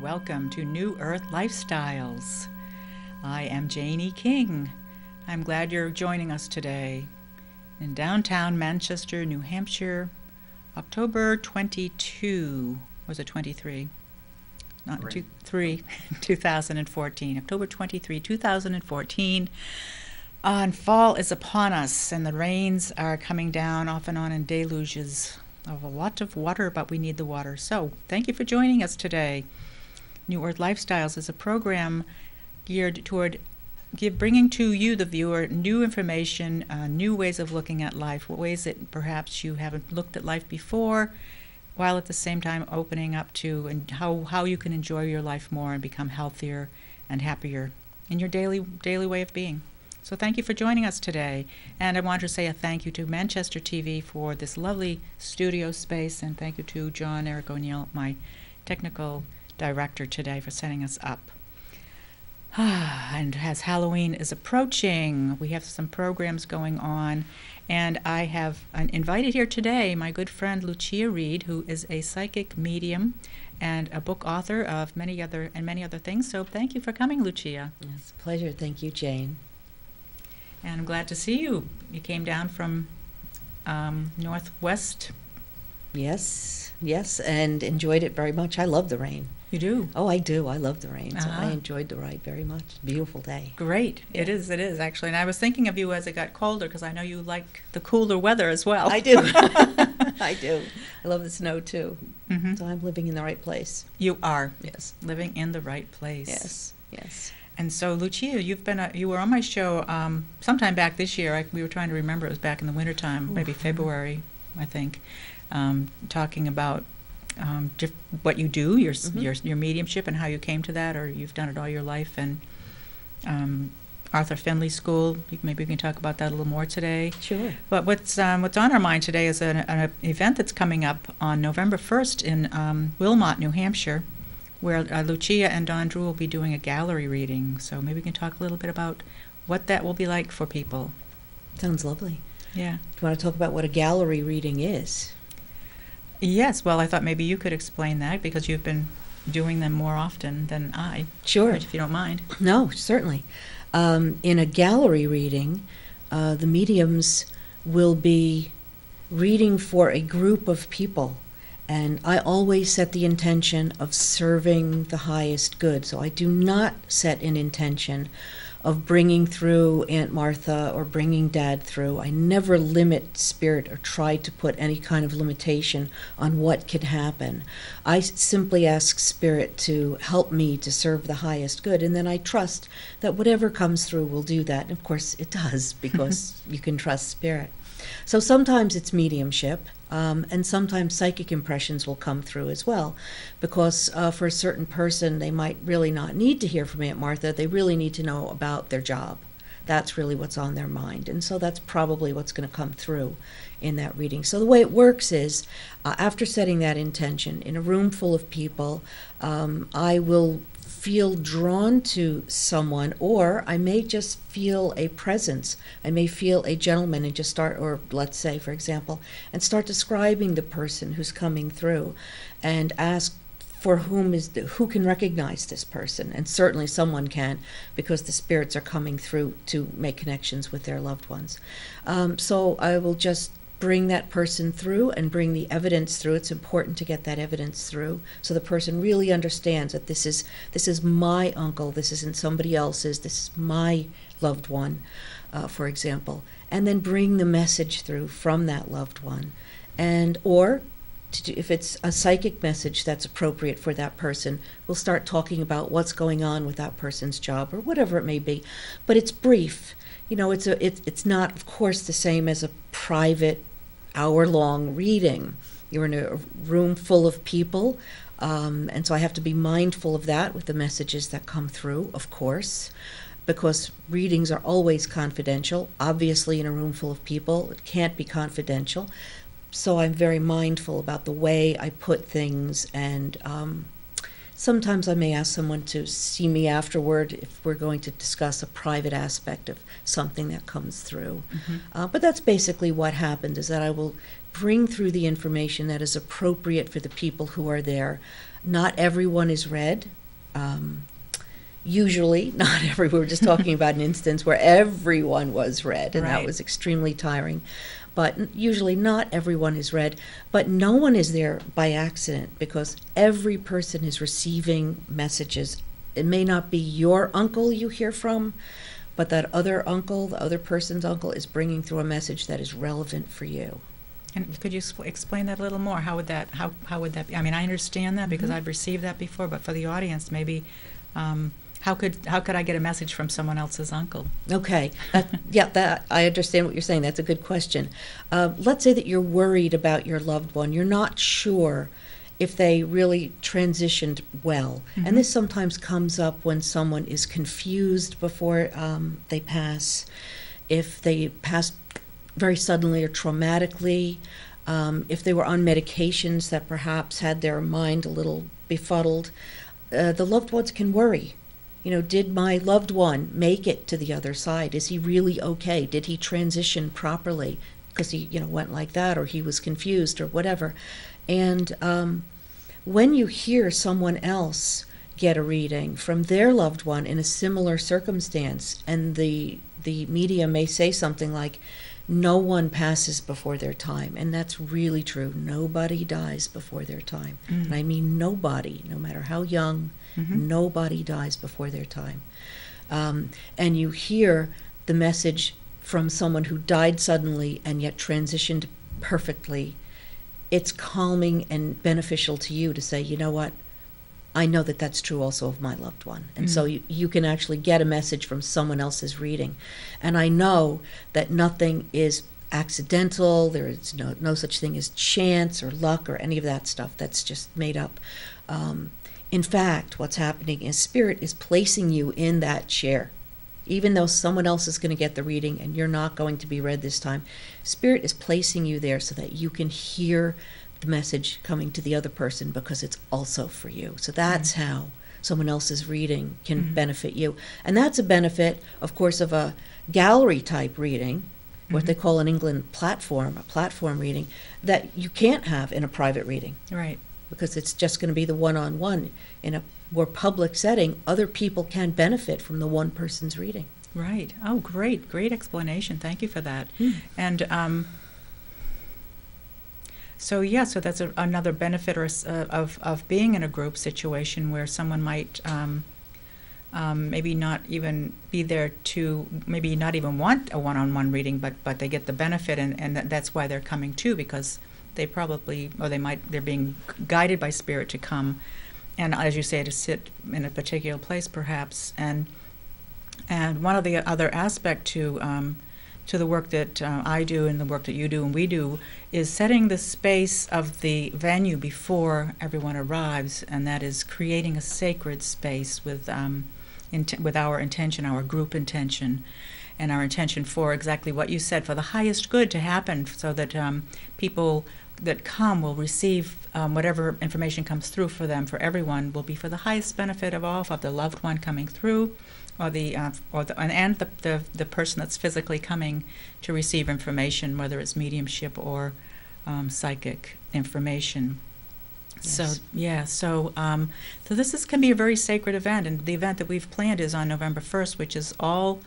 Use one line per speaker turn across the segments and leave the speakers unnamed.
welcome to New Earth Lifestyles. I am Janie King. I'm glad you're joining us today in downtown Manchester, New Hampshire, October 22, was it 23? Not
Right.
3, 2014. October 23, 2014. And fall is upon us, and the rains are coming down off and on in deluges of a lot of water, but we need the water. So thank you for joining us today. New Earth Lifestyles is a program geared toward bringing to you, the viewer, new information, new ways of looking at life, ways that perhaps you haven't looked at life before, while at the same time opening up to and how you can enjoy your life more and become healthier and happier in your daily way of being. So thank you for joining us today. And I want to say a thank you to Manchester TV for this lovely studio space, and thank you to John Eric O'Neill, my technical director today, for setting us up. And as Halloween is approaching, we have some programs going on, and I have invited here today my good friend Lucia Reed, who is a psychic medium and a book author of many other things. So thank you for coming, Lucia.
It's a pleasure. Thank you, Jane.
And I'm glad to see you. You came down from Northwest.
Yes, and enjoyed it very much. I love the rain.
You do?
Oh, I do. I love the rain. So
Uh-huh.
I enjoyed the ride very much. Beautiful day.
Great.
Yeah.
It is actually. And I was thinking of you as it got colder, because I know you like the cooler weather as well.
I do. I do. I love the snow too.
Hmm.
So I'm living in the right place.
You are
Yes.
living in the right place.
Yes.
And so, Lucia, you were on my show sometime back this year. We were trying to remember. It was back in the wintertime, maybe February, I think, talking about what you do, your mediumship, and how you came to that, or you've done it all your life, and Arthur Findlay School. Maybe we can talk about that a little more today.
Sure.
But what's on our mind today is an event that's coming up on November 1st in Wilmot, New Hampshire, where Lucia and Don Drew will be doing a gallery reading. So maybe we can talk a little bit about what that will be like for people.
Sounds lovely.
Yeah.
Do you want to talk about what a gallery reading is?
Yes, well, I thought maybe you could explain that, because you've been doing them more often than I.
Sure.
If you don't mind.
No, certainly. In a gallery reading, the mediums will be reading for a group of people. And I always set the intention of serving the highest good. So I do not set an intention of bringing through Aunt Martha or bringing Dad through. I never limit spirit or try to put any kind of limitation on what could happen. I simply ask spirit to help me to serve the highest good, and then I trust that whatever comes through will do that. And of course it does, because you can trust spirit. So sometimes it's mediumship, and sometimes psychic impressions will come through as well, because for a certain person, they might really not need to hear from Aunt Martha. They really need to know about their job. That's really what's on their mind. And so that's probably what's going to come through in that reading. So the way it works is, after setting that intention, in a room full of people, I will feel drawn to someone, or I may just feel a presence. I may feel a gentleman and just start, or let's say, for example, and start describing the person who's coming through, and ask for who can recognize this person. And certainly someone can, because the spirits are coming through to make connections with their loved ones. So I will just bring that person through and bring the evidence through. It's important to get that evidence through so the person really understands that this is my uncle, this isn't somebody else's, this is my loved one, for example. And then bring the message through from that loved one. Or if it's a psychic message that's appropriate for that person, we'll start talking about what's going on with that person's job or whatever it may be. But it's brief. You know, it's not, of course, the same as a private hour-long reading. You're in a room full of people, and so I have to be mindful of that with the messages that come through, of course, because readings are always confidential. Obviously, in a room full of people, it can't be confidential. So I'm very mindful about the way I put things, and sometimes I may ask someone to see me afterward if we're going to discuss a private aspect of something that comes through.
Mm-hmm.
But that's basically what happens, is that I will bring through the information that is appropriate for the people who are there. Not everyone is read. Usually, not everyone. We're just talking about an instance where everyone was read, and that
Right.
was extremely tiring. But usually not everyone is read. But no one is there by accident, because every person is receiving messages. It may not be your uncle you hear from, but that other uncle, the other person's uncle, is bringing through a message that is relevant for you.
And could you explain that a little more? How would that be? I mean, I understand that because
Mhm.
I've received that before, but for the audience, maybe, how could I get a message from someone else's uncle?
Okay, that I understand what you're saying. That's a good question. Let's say that you're worried about your loved one. You're not sure if they really transitioned well.
Mhm.
And this sometimes comes up when someone is confused before they pass, if they pass very suddenly or traumatically, if they were on medications that perhaps had their mind a little befuddled. The loved ones can worry. Did my loved one make it to the other side? Is he really okay? Did he transition properly? Because he, went like that, or he was confused, or whatever. And when you hear someone else get a reading from their loved one in a similar circumstance, and the medium may say something like, "No one passes before their time," and that's really true. Nobody dies before their time.
Mm.
And I mean nobody, no matter how young.
Mhm.
Nobody dies before their time. And you hear the message from someone who died suddenly and yet transitioned perfectly. It's calming and beneficial to you to say, you know what, I know that that's true also of my loved one. And so you can actually get a message from someone else's reading. And I know that nothing is accidental. There is no such thing as chance or luck or any of that stuff. That's just made up. In fact, what's happening is Spirit is placing you in that chair. Even though someone else is going to get the reading and you're not going to be read this time, Spirit is placing you there so that you can hear the message coming to the other person because it's also for you. So that's how someone else's reading can benefit you. And that's a benefit, of course, of a gallery type reading, what they call in England a platform reading, that you can't have in a private reading.
Right.
Because it's just going to be the one-on-one. In a more public setting, other people can benefit from the one person's reading.
Right. Oh, great explanation. Thank you for that. And so that's another benefit of being in a group situation where someone might maybe not even be there to, maybe not even want a one-on-one reading, but they get the benefit, and that's why they're coming too, because they probably, or they're being guided by Spirit to come, and as you say, to sit in a particular place perhaps. And one of the other aspect to the work that I do and the work that you do and we do is setting the space of the venue before everyone arrives, and that is creating a sacred space with our intention, our group intention, and our intention for exactly what you said, for the highest good to happen, so that people that come will receive whatever information comes through for them, for everyone, will be for the highest benefit of all, of the loved one coming through, or the person that's physically coming to receive information, whether it's mediumship or psychic information.
Yes.
So this can be a very sacred event, and the event that we've planned is on November 1st, which is All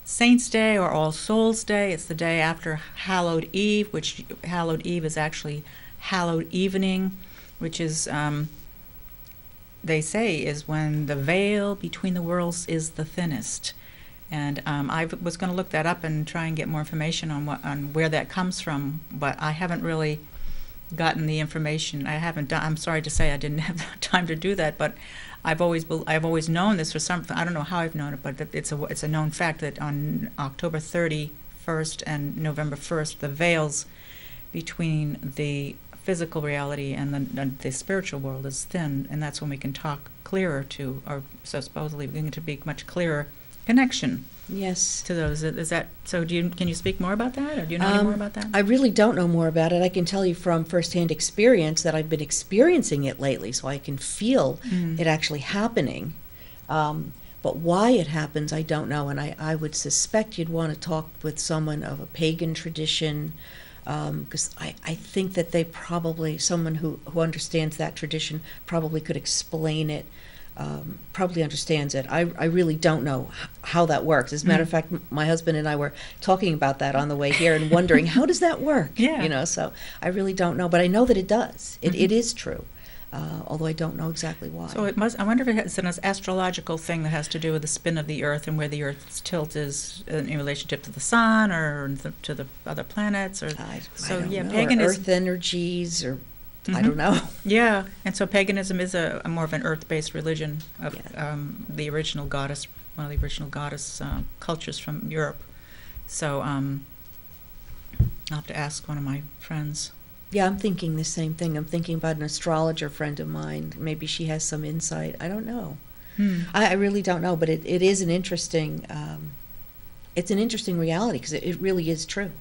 Saints' Day or All Souls' Day. It's the day after Hallowed Eve, which Hallowed Eve is actually Hallowed Evening, which is, they say, is when the veil between the worlds is the thinnest. And I was going to look that up and try and get more information on where that comes from, but I haven't really gotten the information. I'm sorry to say I didn't have time to do that, but I've always known this for some. I don't know how I've known it, but it's a known fact that on October 31st and November 1st, the veils between the physical reality and the spiritual world is thin, and that's when we can talk clearer to, or so supposedly we're going to be much clearer connection.
Yes.
To those. Is that so? Can you speak more about that, or do you know any more about that?
I really don't know more about it. I can tell you from firsthand experience that I've been experiencing it lately, so I can feel it actually happening. But why it happens, I don't know, and I would suspect you'd want to talk with someone of a pagan tradition, because I think that they probably, someone who understands that tradition probably could explain it, probably understands it. I really don't know how that works. As a matter of fact, my husband and I were talking about that on the way here and wondering, how does that work?
Yeah.
So I really don't know, but I know that it does. It is true. Although I don't know exactly why.
So it must. I wonder if it's an astrological thing that has to do with the spin of the Earth and where the Earth's tilt is in relationship to the sun or to the other planets. Or
I
so
don't
yeah,
know,
paganism.
or Earth energies, or I don't know.
Yeah, and so paganism is a more of an Earth-based religion of the original goddess, one of the original goddess cultures from Europe. So I'll have to ask one of my friends.
Yeah, I'm thinking the same thing. I'm thinking about an astrologer friend of mine. Maybe she has some insight. I don't know. I really don't know, but it is an interesting, it's an interesting reality because it really is true.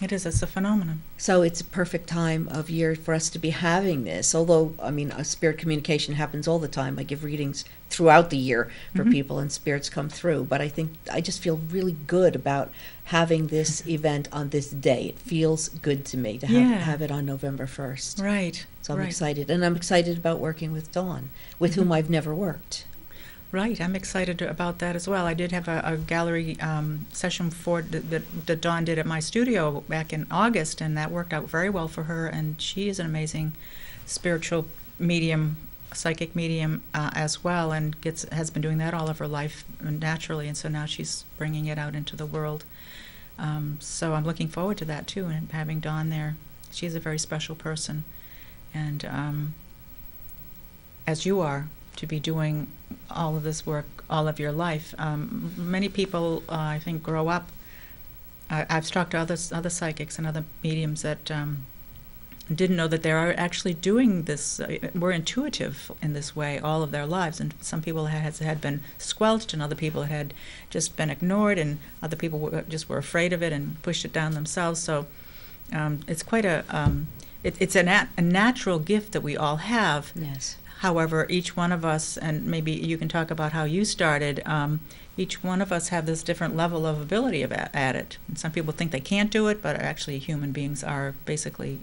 It is. It's a phenomenon.
So it's a perfect time of year for us to be having this. Although, I mean, spirit communication happens all the time. I give readings throughout the year for people, and spirits come through. But I think I just feel really good about having this event on this day. It feels good to me to have it on November 1st.
Right.
So I'm excited. And I'm excited about working with Dawn, with whom I've never worked.
Right, I'm excited about that as well. I did have a gallery session that Dawn did at my studio back in August, and that worked out very well for her. And she is an amazing spiritual medium, psychic medium as well, and has been doing that all of her life naturally. And so now she's bringing it out into the world. So I'm looking forward to that too, and having Dawn there. She's a very special person, and as you are, to be doing all of this work all of your life. Many people, I think, grow up. I've talked to other psychics and other mediums that didn't know that they are actually doing this. Were intuitive in this way all of their lives, and some people had been squelched, and other people had just been ignored, and other people were afraid of it and pushed it down themselves. So it's quite it's a natural gift that we all have.
Yes.
However, each one of us, and maybe you can talk about how you started, each one of us have this different level of ability at it. And some people think they can't do it, but actually human beings are basically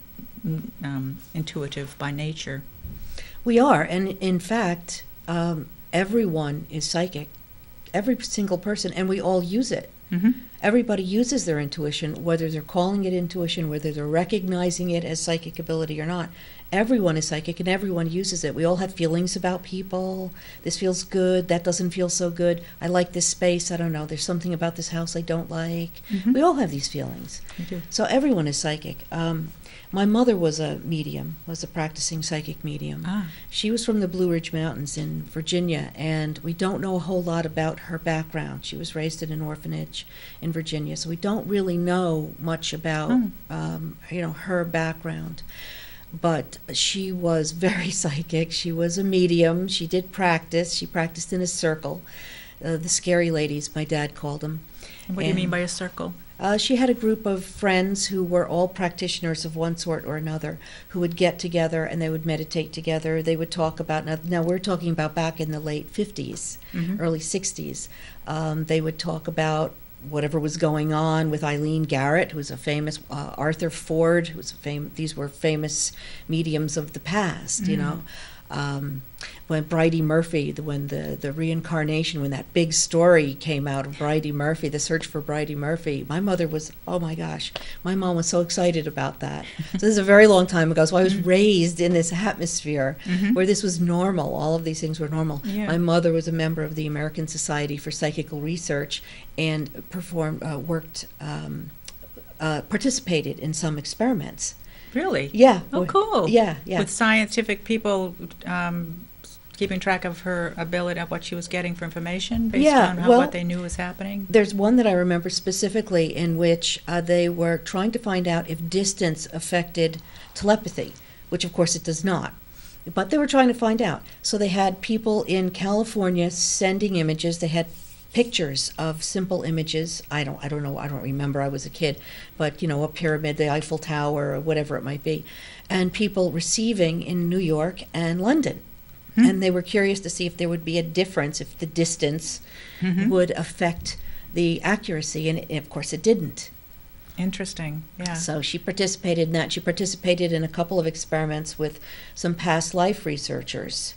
intuitive by nature.
We are, and in fact, everyone is psychic, every single person, and we all use it. Everybody uses their intuition, whether they're calling it intuition, whether they're recognizing it as psychic ability or not. Everyone is psychic, and everyone uses it. We all have feelings about people. This feels good. That doesn't feel so good. I like this space. I don't know. There's something about this house I don't like. We all have these feelings.
We do.
So everyone is psychic. My mother was a medium, was a practicing psychic medium. She was from the Blue Ridge Mountains in Virginia, and we don't know a whole lot about her background. She was raised in an orphanage in Virginia, so we don't really know much about her background. But she was very psychic. She was a medium. She did practice. She practiced in a circle. The scary ladies, my dad called them.
What do you mean by a circle?
She had a group of friends who were all practitioners of one sort or another, who would get together and they would meditate together. They would talk about, now we're talking about back in the late 50s, early 60s. They would talk about whatever was going on with Eileen Garrett, who's a famous, Arthur Ford, who's these were famous mediums of the past, you know. When Bridie Murphy, when the reincarnation, when that big story came out of Bridie Murphy, the search for Bridie Murphy, my mother was, oh my gosh, my mom was so excited about that. So this is a very long time ago. So I was raised in this atmosphere where this was normal. All of these things were normal.
Yeah.
My mother was a member of the American Society for Psychical Research and participated in some experiments.
Really?
Yeah.
Oh, cool.
Yeah.
With scientific people keeping track of her ability, of what she was getting for information based on what they knew was happening?
There's one that I remember specifically in which they were trying to find out if distance affected telepathy, which of course it does not. But they were trying to find out. So they had people in California sending images. They had pictures of simple images. I don't know, I don't remember, I was a kid, but a pyramid, the Eiffel Tower, or whatever it might be, and people receiving in New York and London. And they were curious to see if there would be a difference, if the distance would affect the accuracy, and of course it didn't.
Interesting. Yeah.
So she participated in that. She participated in a couple of experiments with some past life researchers,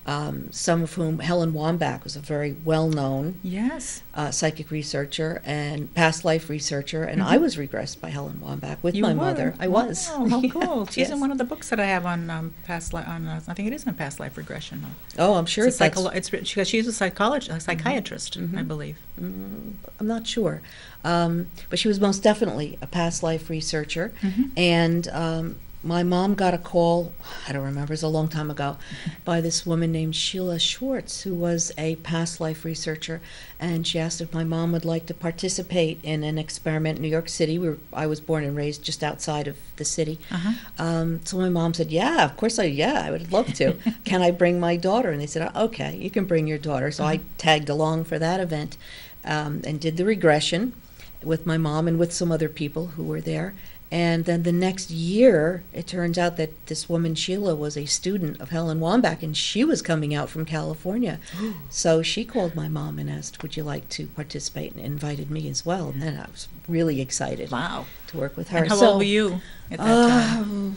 some of whom, Helen Wambach was a very well-known
Yes.
psychic researcher and past life researcher, and I was regressed by Helen Wambach with
You
my
were?
mother. I was.
Oh, how
Yeah,
cool. She's in
yes.
one of the books that I have on past life. I think it is on past life regression.
Oh, I'm sure
It's
that's...
it's because she's a psychiatrist, I believe.
I'm not sure. But she was most definitely a past life researcher. And my mom got a call, I don't remember, it was a long time ago, by this woman named Sheila Schwartz, who was a past life researcher. And she asked if my mom would like to participate in an experiment in New York City. I was born and raised just outside of the city. So my mom said, yeah, of course I would love to. Can I bring my daughter? And they said, okay, you can bring your daughter. So I tagged along for that event and did the regression with my mom and with some other people who were there. And then the next year, it turns out that this woman, Sheila, was a student of Helen Wambach, and she was coming out from California. So she called my mom and asked, would you like to participate, and invited me as well. And then I was really excited
Wow.
to work with her.
And how old were you at that time?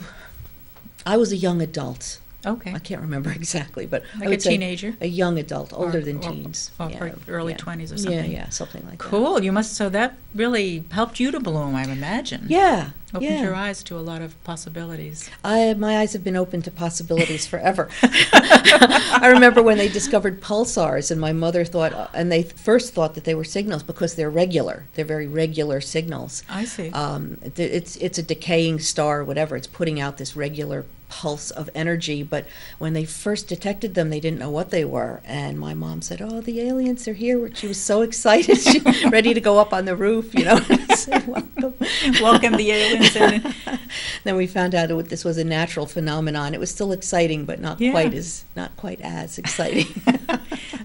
I was a young adult.
Okay.
I can't remember exactly, but
Like
I
a
would say
teenager?
a young adult, older
Or-
than
or-
teens.
or early 20s or something.
Yeah, something like that.
Cool. So that really helped you to bloom, I imagine.
Yeah,
Opened your eyes to a lot of possibilities.
My eyes have been open to possibilities forever. I remember when they discovered pulsars, and my mother thought, and they first thought that they were signals because they're regular. They're very regular signals.
I see.
It's a decaying star, whatever. It's putting out this regular pulse of energy, but when they first detected them, they didn't know what they were. And my mom said, "Oh, the aliens are here!" She was so excited, she ready to go up on the roof, and say, "Welcome,
welcome the aliens in."
Then we found out this was a natural phenomenon. It was still exciting, but not quite as exciting.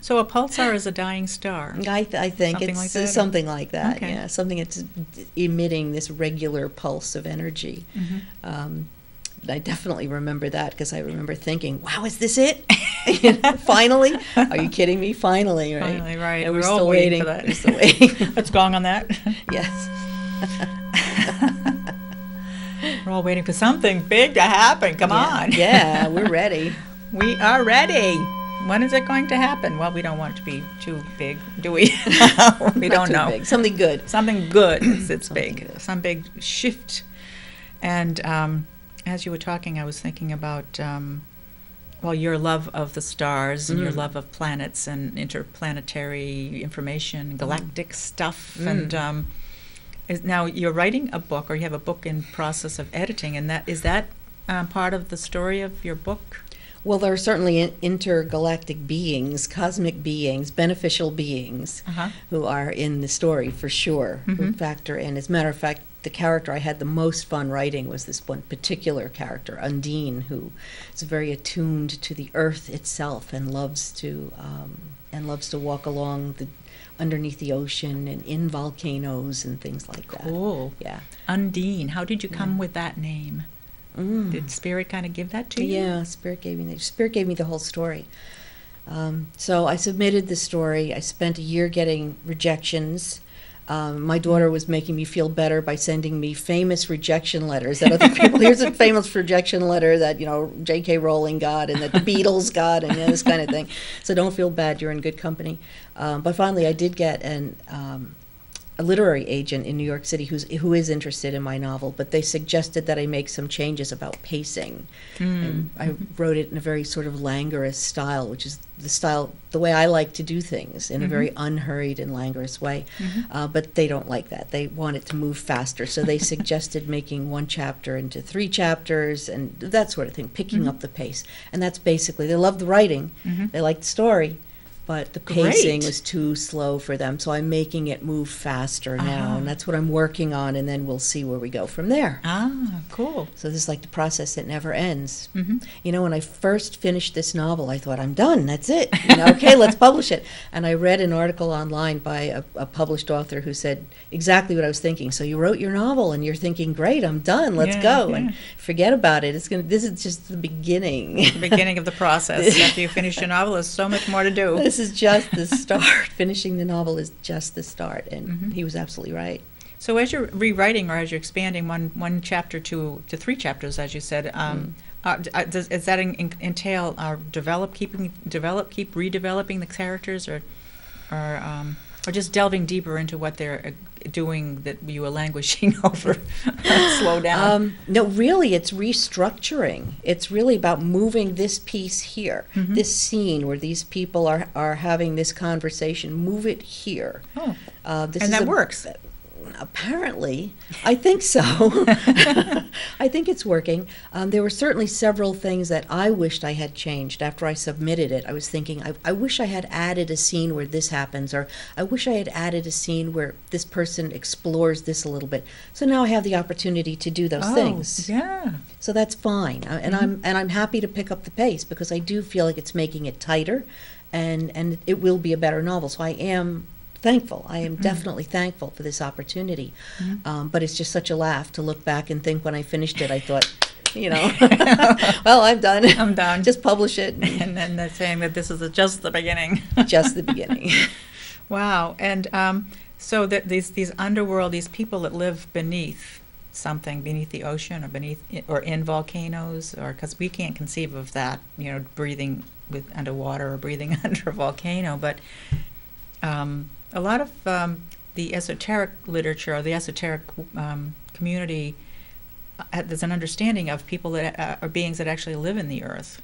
So a pulsar is a dying star.
I think
Something
it's
like that,
something like that.
Okay.
Yeah, something that's emitting this regular pulse of energy. I definitely remember that because I remember thinking, "Wow, is this it? Finally? Are you kidding me? Finally, right?
Finally, right.
And
We're
we're
all
still
waiting
waiting.
for that.
We're still waiting.
Let's gong on that.
Yes.
We're all waiting for something big to happen. Come on.
Yeah, we're ready.
We are ready. When is it going to happen? Well, we don't want it to be too big, do we? We don't
Not too
know.
big. Something good.
Something good. It's
Something
big.
good.
Some big shift. And as you were talking, I was thinking about, your love of the stars and your love of planets and interplanetary information, galactic stuff. And now you're writing a book, or you have a book in process of editing, and is that part of the story of your book?
Well, there are certainly intergalactic beings, cosmic beings, beneficial beings who are in the story for sure, who factor in. As a matter of fact, the character I had the most fun writing was this one particular character, Undine, who is very attuned to the earth itself and loves to walk along underneath the ocean and in volcanoes and things like that.
Cool.
Yeah.
Undine. How did you come with that name? Did Spirit kind of give that to you?
Yeah, Spirit gave me the whole story. So I submitted the story. I spent a year getting rejections. My daughter was making me feel better by sending me famous rejection letters that other people. Here's a famous rejection letter that J.K. Rowling got and that the Beatles got and this kind of thing. So don't feel bad. You're in good company. But finally, I did get a literary agent in New York City who is interested in my novel, but they suggested that I make some changes about pacing. And I wrote it in a very sort of languorous style, which is the way I like to do things, in a very unhurried and languorous way. But they don't like that. They want it to move faster. So they suggested making one chapter into 3 chapters and that sort of thing, picking up the pace. And that's basically, they love the writing, they like the story, but the pacing was too slow for them, so I'm making it move faster now, and that's what I'm working on, and then we'll see where we go from there.
Ah, cool.
So this is like the process that never ends. When I first finished this novel, I thought, I'm done, that's it. Okay, let's publish it. And I read an article online by a published author who said exactly what I was thinking. So you wrote your novel, and you're thinking, great, I'm done, let's go.
Yeah.
And forget about it. This is just the beginning.
The beginning of the process. After you finish your novel, there's so much more to do.
This is just the start. Finishing the novel is just the start, and he was absolutely right.
So as you're rewriting or as you're expanding one chapter to three chapters, as you said, does that entail keep redeveloping the characters, or just delving deeper into what they're doing that you were languishing over? Slow down.
No, really, it's restructuring. It's really about moving this piece here, this scene where these people are having this conversation. Move it here.
Oh,
This
and
is
that works.
Apparently, I think so. I think it's working. There were certainly several things that I wished I had changed after I submitted it. I was thinking, I wish I had added a scene where this happens, or I wish I had added a scene where this person explores this a little bit. So now I have the opportunity to do those things.
Yeah.
So that's fine, and I'm happy to pick up the pace because I do feel like it's making it tighter, and it will be a better novel. So I am thankful. I am definitely thankful for this opportunity. But it's just such a laugh to look back and think when I finished it, I thought, well, I'm done.
I'm done.
Just publish it.
And then they're saying that this is just the beginning.
Just the beginning.
Wow. And so that these underworld, these people that live beneath something, beneath the ocean or in volcanoes, or because we can't conceive of that, breathing with underwater or breathing under a volcano, but a lot of the esoteric literature, or the esoteric community, there's an understanding of people that are beings that actually live in the earth,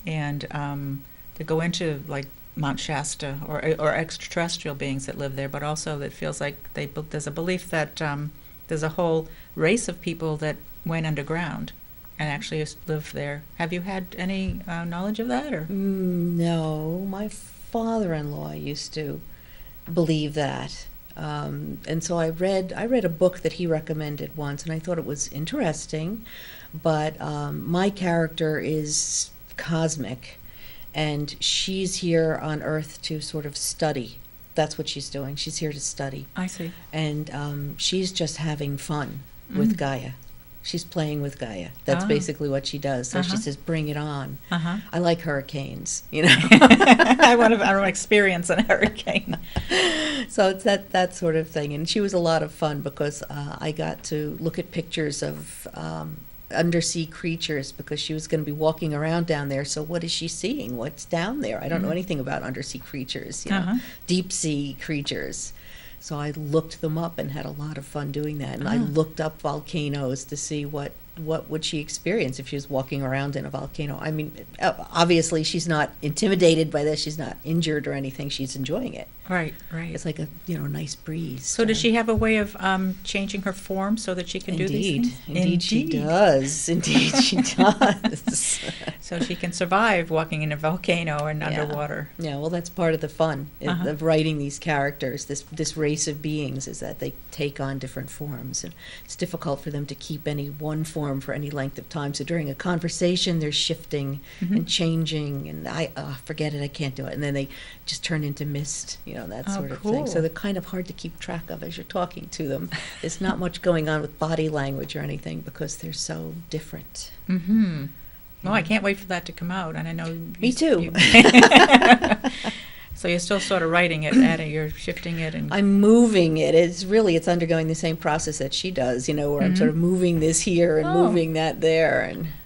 and to go into like Mount Shasta or extraterrestrial beings that live there, but also that feels like there's a belief that there's a whole race of people that went underground and actually live there. Have you had any knowledge of that, or?
No, my father-in-law used to believe that, and so I read a book that he recommended once, and I thought it was interesting. But my character is cosmic, and she's here on Earth to sort of study. That's what she's doing. She's here to study.
I see.
And she's just having fun with Gaia. She's playing with Gaia. That's basically what she does. So she says, "Bring it on." I like hurricanes,
I want to experience a hurricane.
So it's that sort of thing. And she was a lot of fun because I got to look at pictures of undersea creatures because she was going to be walking around down there. So what is she seeing? What's down there? I don't know anything about undersea creatures, deep sea creatures. So I looked them up and had a lot of fun doing that. And I looked up volcanoes to see what would she experience if she was walking around in a volcano. I mean, obviously she's not intimidated by this. She's not injured or anything. She's enjoying it.
Right.
It's like a nice breeze.
So does she have a way of changing her form so that she can do these things?
Indeed, she does. Indeed, she does.
So she can survive walking in a volcano and underwater.
Yeah, well, that's part of the fun of writing these characters. This race of beings is that they take on different forms, and it's difficult for them to keep any one form for any length of time. So during a conversation, they're shifting and changing, and forget it, I can't do it, and then they just turn into mist. That sort of thing. So they're kind of hard to keep track of as you're talking to them. There's not much going on with body language or anything because they're so different.
Well, I can't wait for that to come out, and I know
me too.
So you're still sort of writing it, you're shifting it, and
I'm moving it. It's undergoing the same process that she does. Where I'm sort of moving this here and moving that there,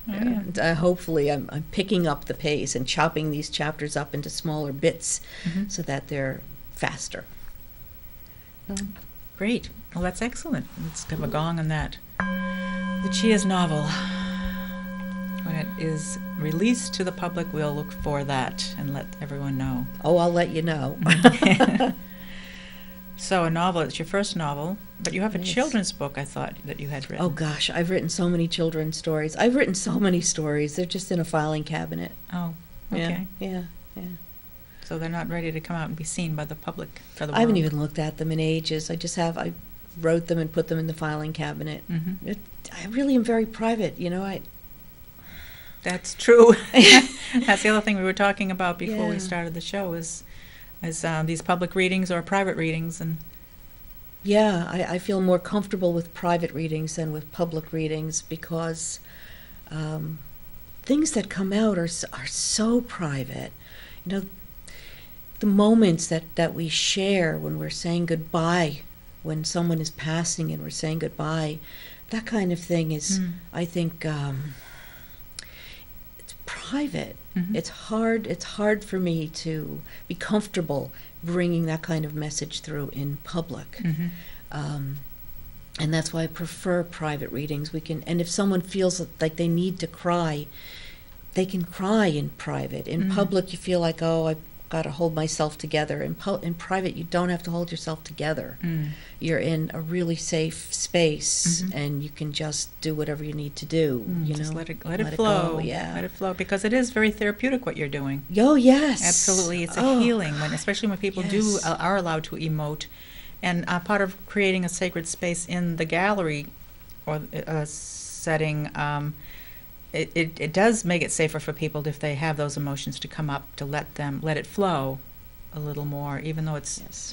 and hopefully I'm picking up the pace and chopping these chapters up into smaller bits so that they're faster.
Great. Well, that's excellent. Let's give a gong on that. Lucia's novel. When it is released to the public, we'll look for that and let everyone know.
Oh, I'll let you know.
So a novel, it's your first novel, but you have a children's book, I thought, that you had written.
Oh, gosh, I've written so many children's stories. I've written so many stories. They're just in a filing cabinet.
Oh, okay.
Yeah.
So they're not ready to come out and be seen by the public, for the world.
I haven't even looked at them in ages. I wrote them and put them in the filing cabinet. I really am very private,
That's true. That's the other thing we were talking about before we started the show is these public readings or private readings. And
yeah, I feel more comfortable with private readings than with public readings because things that come out are so private. The moments that we share when we're saying goodbye when someone is passing and we're saying goodbye, that kind of thing is, I think, it's private.
Mhm.
It's hard for me to be comfortable bringing that kind of message through in public.
Mhm.
And that's why I prefer private readings. And if someone feels like they need to cry, they can cry in private. In
Mhm.
public, you feel like, oh, I've got to hold myself together. In private, you don't have to hold yourself together.
Mm.
You're in a really safe space,
Mhm.
and you can just do whatever you need to do.
Just let it
it
flow.
go, yeah.
Let it flow, because it is very therapeutic what you're doing.
Oh, yes.
Absolutely, it's a
Oh,
healing especially when people
yes.
are allowed to emote, and part of creating a sacred space in the gallery or setting. It does make it safer for people if they have those emotions to come up, to let it flow a little more, even though it's
Yes.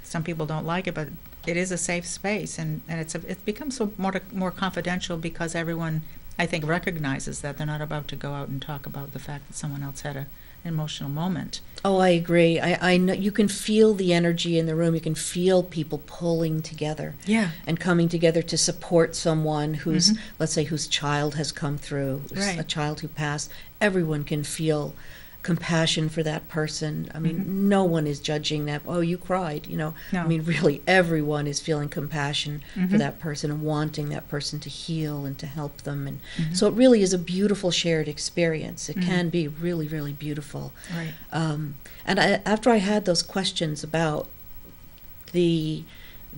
some people don't like it, but it is a safe space, and it becomes so more confidential because everyone, I think, recognizes that they're not about to go out and talk about the fact that someone else had an emotional moment.
Oh, I agree. I know you can feel the energy in the room. You can feel people pulling together
Yeah.
and coming together to support someone who's,
Mhm.
let's say, whose child has come through,
Right.
a child who passed. Everyone can feel compassion for that person. I mean,
Mhm.
no one is judging that, oh, you cried,
No.
I mean, really, everyone is feeling compassion for
Mhm.
that person and wanting that person to heal and to help them. And
Mhm.
so it really is a beautiful shared experience. It
Mhm.
can be really, really beautiful.
Right.
And after I had those questions about the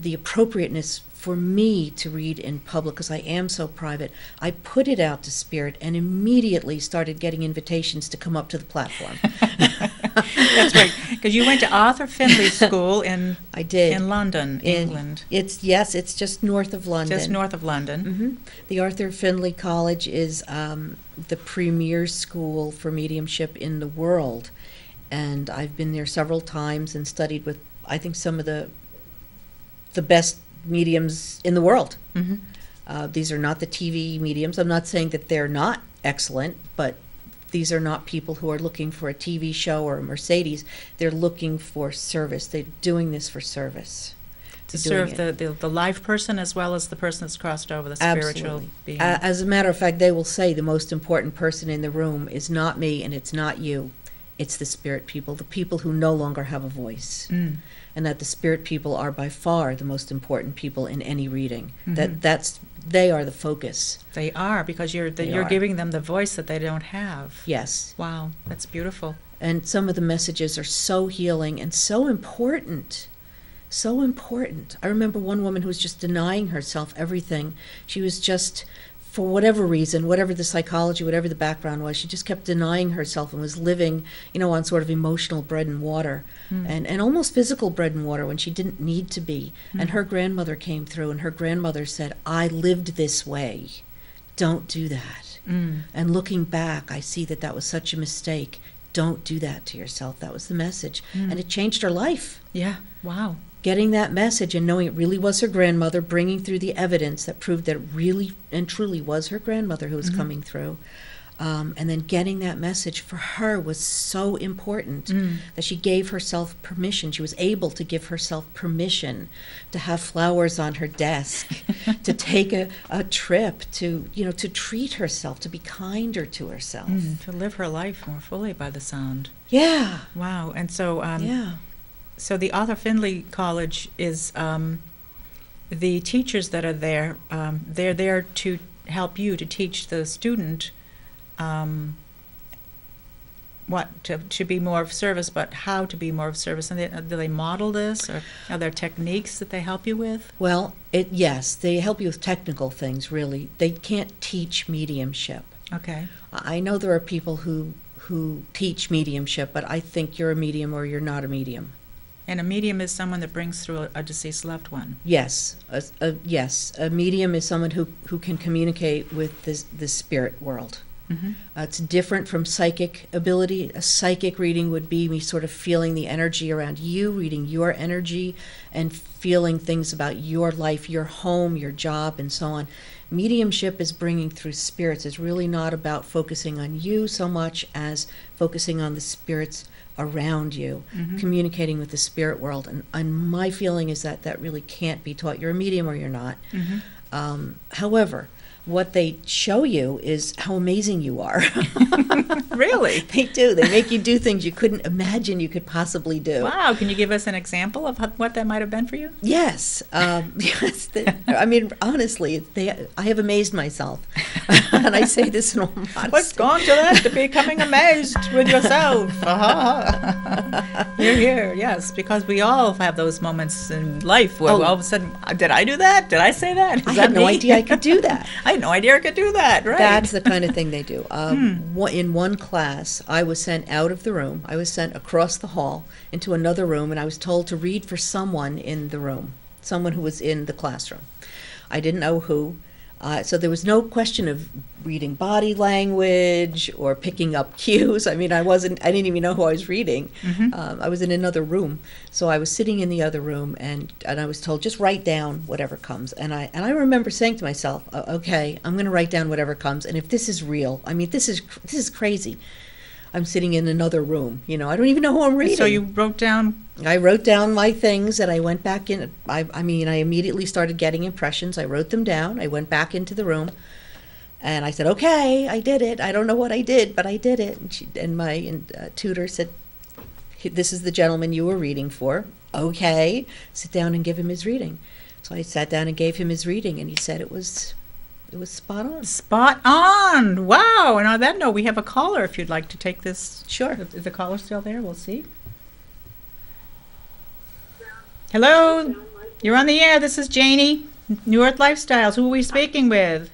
appropriateness for me to read in public, because I am so private, I put it out to Spirit and immediately started getting invitations to come up to the platform.
That's right, because you went to Arthur Findlay School in
I did.
in London, England,
It's just north of London.
just north of London.
hmm The Arthur Findlay College is the premier school for mediumship in the world. And I've been there several times and studied with, I think, some of the best mediums in the world.
Mhm.
These are not the TV mediums. I'm not saying that they're not excellent, but these are not people who are looking for a TV show or a Mercedes. They're looking for service. They're doing this for service.
To
They're doing
serve the live person as well as the person that's crossed over, the spiritual
Absolutely.
being.
As a matter of fact, they will say the most important person in the room is not me and it's not you. It's the spirit people, the people who no longer have a voice.
Mm.
And that the spirit people are by far the most important people in any reading.
Mhm.
They are the focus.
They are, because you're
are.
giving them the voice that they don't have.
Yes.
Wow, that's beautiful.
And some of the messages are so healing and so important. So important. I remember one woman who was just denying herself everything. She was just, for whatever reason, whatever the psychology, whatever the background was, she just kept denying herself and was living, on sort of emotional bread and water, and almost physical bread and water when she didn't need to be. And her grandmother came through, and her grandmother said, I lived this way. Don't do that.
Mm.
And looking back, I see that was such a mistake. Don't do that to yourself. That was the message. And it changed her life.
Yeah, wow.
Getting that message and knowing it really was her grandmother, bringing through the evidence that proved that it really and truly was her grandmother who was coming through. And then getting that message for her was so important that she gave herself permission. She was able to give herself permission to have flowers on her desk, to take a trip, to treat herself, to be kinder to herself.
To live her life more fully by the sound.
Yeah.
Wow, and so
Yeah.
So the Arthur Findlay College is the teachers that are there. They're there to help you to teach the student what to be more of service, but how to be more of service. And do they model this, or are there techniques that they help you with?
Well, yes, they help you with technical things. Really, they can't teach mediumship.
Okay.
I know there are people who teach mediumship, but I think you're a medium or you're not a medium.
And a medium is someone that brings through a deceased loved one.
Yes, yes. A medium is someone who can communicate with the spirit world.
Mm-hmm.
It's different from psychic ability. A psychic reading would be me sort of feeling the energy around you, reading your energy, and feeling things about your life, your home, your job, and so on. Mediumship is bringing through spirits. It's really not about focusing on you so much as focusing on the spirits around you,
Mhm.
communicating with the spirit world. And my feeling is that that really can't be taught. You're a medium or you're not.
Mhm.
However, what they show you is how amazing you are.
Really?
They do. They make you do things you couldn't imagine you could possibly do.
Wow, can you give us an example of what that might have been for you?
Yes, yes. I mean, honestly, I have amazed myself, and I say this in all modesty.
What's gone to that, to becoming amazed with yourself? You're here, yes, because we all have those moments in life where
Oh.
all of a sudden, did I do that? Did I say that? Is
I
that
had no
me?
idea I could do that.
I had no idea I could do that, right?
That's the kind of thing they do. In one class, I was sent out of the room. I was sent across the hall into another room, and I was told to read for someone in the room, someone who was in the classroom. I didn't know who. So there was no question of reading body language or picking up cues. I mean, I didn't even know who I was reading. I was in another room. So I was sitting in the other room, and I was told, just write down whatever comes. And I remember saying to myself, okay, I'm going to write down whatever comes. And if this is real, I mean, this is crazy. I'm sitting in another room. I don't even know who I'm reading.
So you wrote down.
I wrote down my things, and I went back in. I immediately started getting impressions. I wrote them down. I went back into the room, and I said, okay, I did it. I don't know what I did, but I did it. And my tutor said, this is the gentleman you were reading for. Okay, sit down and give him his reading. So I sat down and gave him his reading, and he said it was spot on.
Spot on. Wow. And on that note, we have a caller if you'd like to take this.
Sure.
Is the caller still there? We'll see. Hello. You're on the air. This is Janie, New Earth Lifestyles. Who are we speaking with?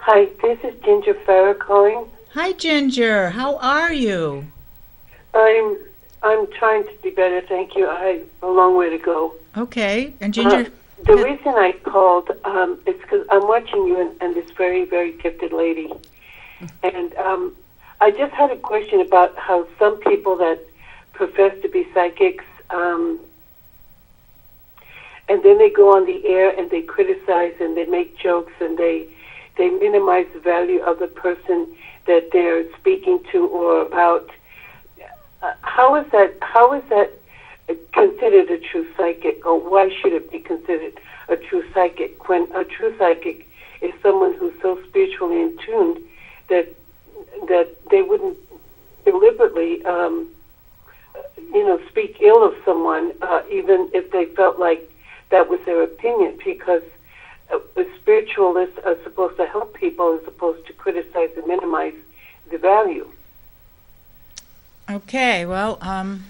Hi, this is Ginger Farrer calling.
Hi, Ginger. How are you?
I'm trying to be better, thank you. I have a long way to go.
Okay. And Ginger.
The reason I called is because I'm watching you and this very, very gifted lady. And I just had a question about how some people that profess to be psychics, and then they go on the air and they criticize and they make jokes and they minimize the value of the person that they're speaking to or about. How is that considered a true psychic, or why should it be considered a true psychic when a true psychic is someone who's so spiritually in tune that they wouldn't deliberately speak ill of someone even if they felt like that was their opinion, because spiritualists are supposed to help people as opposed to criticize and minimize the value.
Okay. Well,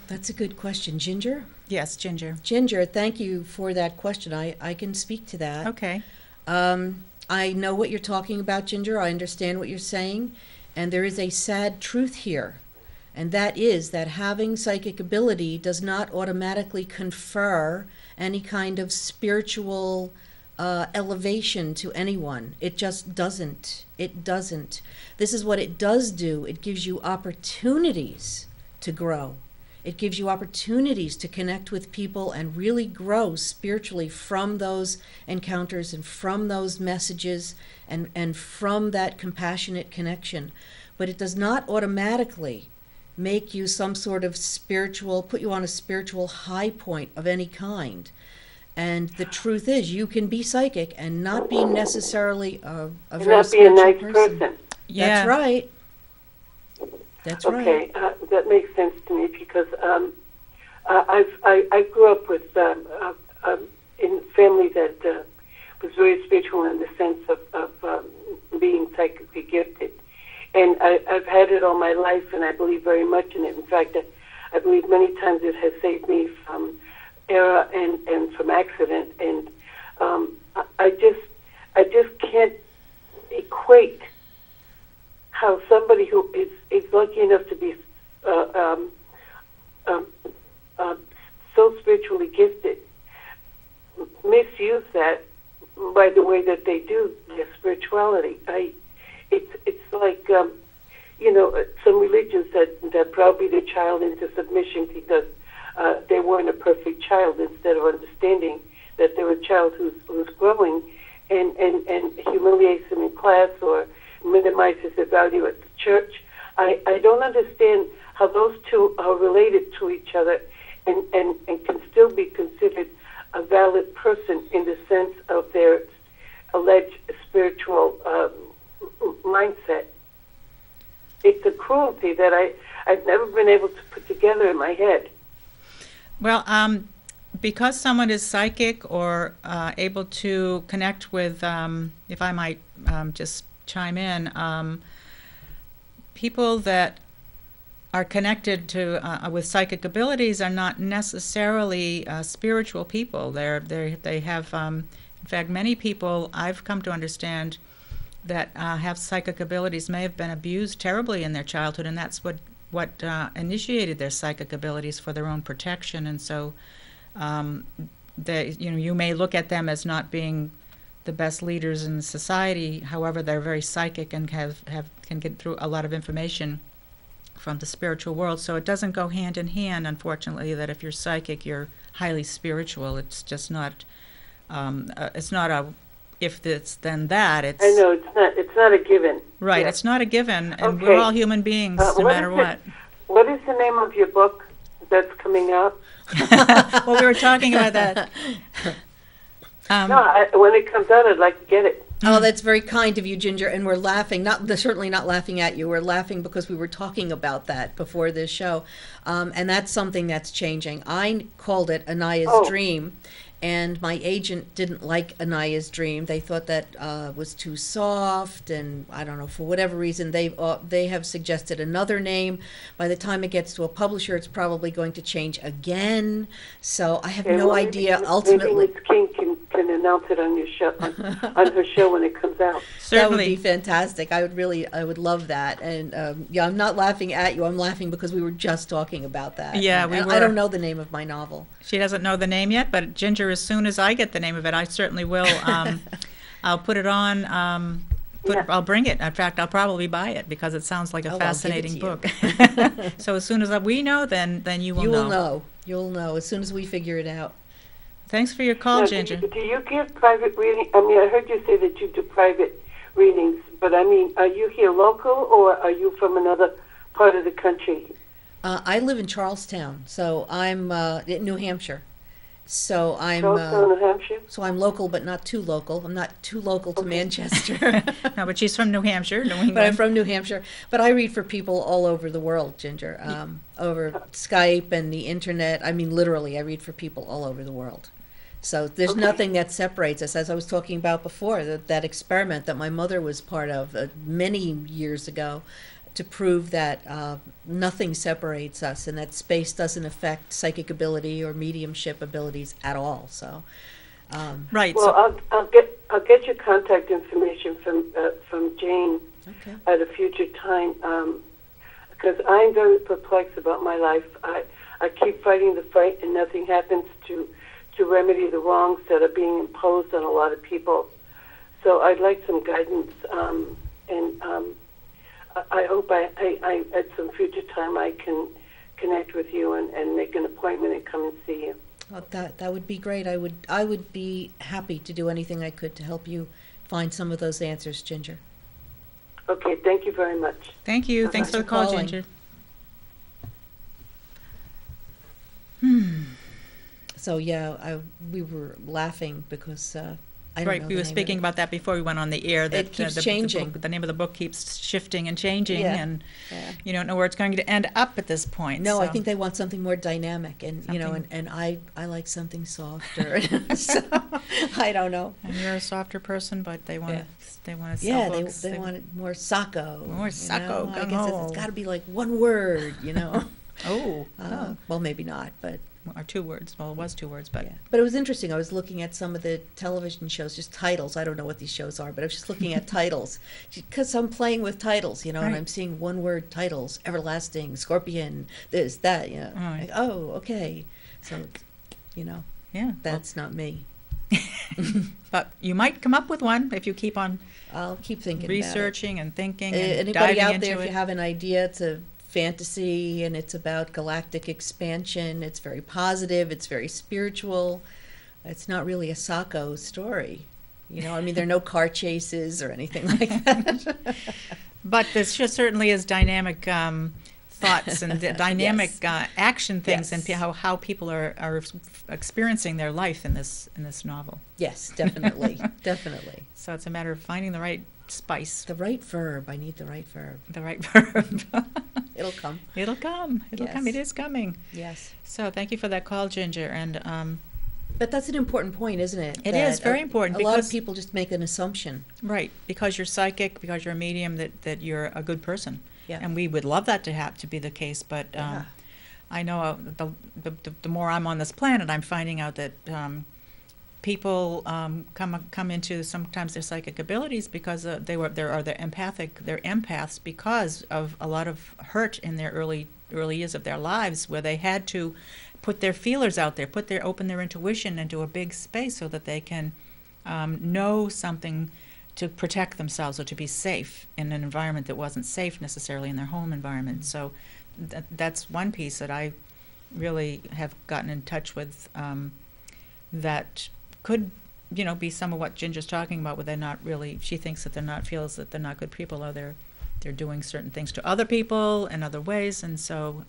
That's a good question. Ginger?
yes, Ginger.
Ginger, thank you for that question. I can speak to that.
Okay.
I know what you're talking about, Ginger. I understand what you're saying. And there is a sad truth here. And that is that having psychic ability does not automatically confer any kind of spiritual elevation to anyone. It just doesn't. It doesn't. This is what it does do. It gives you opportunities to grow. It gives you opportunities to connect with people and really grow spiritually from those encounters and from those messages and from that compassionate connection. But it does not automatically make you some sort of put you on a spiritual high point of any kind. And the truth is, you can be psychic and not be necessarily a
And
very
not be a
spiritual
nice
person.
person.
Yeah.
That's right. That's right.
Okay, that makes sense to me because I grew up with in a family that was very spiritual in the sense of being psychically gifted, and I've had it all my life, and I believe very much in it. In fact, I believe many times it has saved me from error and from accident, and I just can't equate how somebody who is lucky enough to be so spiritually gifted misuse that by the way that they do their spirituality. It's like some religions that browbeat their child into submission because they weren't a perfect child, instead of understanding that they're a child who's growing, and humiliates them in class or minimizes their value at the church. I don't understand how those two are related to each other and can still be considered a valid person in the sense of their alleged spiritual mindset. It's a cruelty that I've never been able to put together in my head.
Well, because someone is psychic or able to connect with, if I might just chime in, people that are connected to with psychic abilities are not necessarily spiritual people. They have, in fact, many people I've come to understand that have psychic abilities may have been abused terribly in their childhood, and that's what initiated their psychic abilities for their own protection. And so, you may look at them as not being the best leaders in society. However, they're very psychic and can get through a lot of information from the spiritual world. So it doesn't go hand in hand, unfortunately, that if you're psychic, you're highly spiritual. It's just not. It's not a if this then that. It's.
I know it's not a given.
Right,
Yeah.
it's not a given, and
Okay.
we're all human beings, no matter what.
What is the name of your book that's coming out?
Well, we were talking about that.
No, when it comes out, I'd like to get it.
Oh, that's very kind of you, Ginger, and we're laughing. Certainly not laughing at you. We're laughing because we were talking about that before this show, and that's something that's changing. I called it Anaya's Dream, and my agent didn't like Anaya's Dream. They thought that was too soft, and I don't know, for whatever reason, they have suggested another name. By the time it gets to a publisher, it's probably going to change again. So I have no idea. Ultimately,
maybe Ms. King can announce it on your show, on her show when it comes out.
that would
Certainly.
be fantastic. I would love that. And yeah, I'm not laughing at you. I'm laughing because we were just talking about that.
Yeah,
And
we
I
were.
don't know the name of my novel.
She doesn't know the name yet, but Ginger, as soon as I get the name of it, I certainly will. I'll put it on.
Yeah.
I'll bring it. In fact, I'll probably buy it because it sounds like a
Oh, I'll give it
fascinating
to you.
book. So as soon as we know, then you will
You
know.
will know. You'll know as soon as we figure it out.
Thanks for your call,
Now,
Ginger.
do you give private reading? I mean, I heard you say that you do private readings, but I mean, are you here local or are you from another part of the country?
I live in Charlestown, so I'm in New Hampshire. So I'm
Charlestown, New Hampshire?
so I'm local, but not too local. I'm not too local to Manchester.
No, but she's from New Hampshire, New England.
But I'm from New Hampshire. But I read for people all over the world, Ginger, over Skype and the internet. I mean, literally, I read for people all over the world. So there's
Okay.
nothing that separates us. As I was talking about before, that experiment that my mother was part of many years ago to prove that nothing separates us and that space doesn't affect psychic ability or mediumship abilities at all. So,
Right.
Well, I'll get your contact information from Jane
okay.
at a future time, because I'm very perplexed about my life. I keep fighting the fight, and nothing happens to remedy the wrongs that are being imposed on a lot of people. So I'd like some guidance, and I hope I at some future time I can connect with you and make an appointment and come and see you.
Well, that would be great. I would be happy to do anything I could to help you find some of those answers, Ginger.
Okay, thank you very much.
Thank you. Thanks for the call,
calling.
Ginger.
So yeah, we were laughing because I don't
Right,
know
we
the
were
name of
speaking
it.
about that before we went on the air. That
keeps
the
changing.
The name of the book keeps shifting and changing,
Yeah,
and
yeah.
you don't know where it's going to end up at this point.
No, I
so.
think they want something more dynamic, and you know,
Something-
and I like something softer. So, I don't know.
And you're a softer person, but they want to.
Yeah.
They want to
Yeah,
sell
they
books.
they want it more sacco.
More
you
sacco,
know? I guess
gung-ho.
it's got to be like one word, you know.
Oh, oh.
Well, maybe not, but
Or 2 words. Well, it was 2 words, but
yeah. But it was interesting. I was looking at some of the television shows, just titles. I don't know what these shows are, but I was just looking at titles because I'm playing with titles, you know, and
Right.
I'm seeing one-word titles: everlasting, scorpion, this, that, you know.
Right.
Like, oh, okay. So, you know,
yeah.
that's not me.
But you might come up with one if you keep on
I'll keep thinking
researching and thinking
about it.
and
Anybody
diving
out
into
there, if
it.
you have an idea, it's a fantasy and it's about galactic expansion. It's very positive. It's very spiritual. It's not really a Sacco story. You know, I mean, there are no car chases or anything like that.
But this just certainly is dynamic thoughts and the dynamic action things
Yes.
and how people are experiencing their life in this novel.
Yes, definitely, definitely.
So it's a matter of finding the right spice,
The right verb. I need the right verb.
the right verb.
It'll come.
It'll come. It'll come. It
Yes.
is coming.
Yes.
So thank you for that call, Ginger. And
But that's an important point, isn't it?
It
That
is very important
A lot of
because-
people just make an assumption.
right, because you're psychic, because you're a medium, that you're a good person.
Yeah.
And we would love that to be the case, but
Yeah.
I know the more I'm on this planet, I'm finding out that people come into sometimes their psychic abilities because they're empaths because of a lot of hurt in their early years of their lives, where they had to put their feelers out there, open their intuition into a big space so that they can know something to protect themselves or to be safe in an environment that wasn't safe necessarily in their home environment. So that's one piece that I really have gotten in touch with, that could, be some of what Ginger's talking about, where they're not really, she thinks that feels that they're not good people, or they're doing certain things to other people in other ways. And so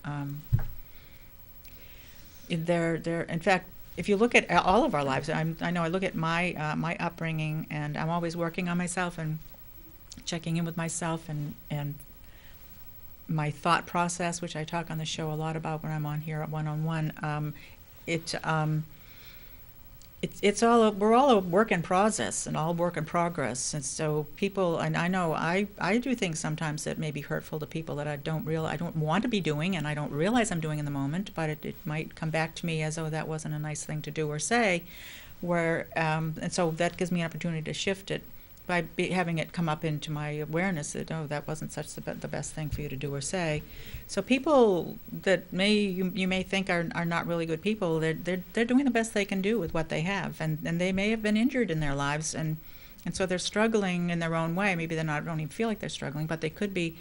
they're in fact, if you look at all of our lives, I know I look at my upbringing, and I'm always working on myself and checking in with myself and my thought process, which I talk on the show a lot about when I'm on here at one-on-one. We're all a work in process and all work in progress. And so people, and I know I do things sometimes that may be hurtful to people that I don't want to be doing, and I don't realize I'm doing in the moment, but it might come back to me as, oh, that wasn't a nice thing to do or say, and so that gives me an opportunity to shift it by having it come up into my awareness that, oh, that wasn't such the best thing for you to do or say. So people that you may think are not really good people, they're doing the best they can do with what they have, and they may have been injured in their lives, and so they're struggling in their own way. Maybe don't even feel like they're struggling, but they could be.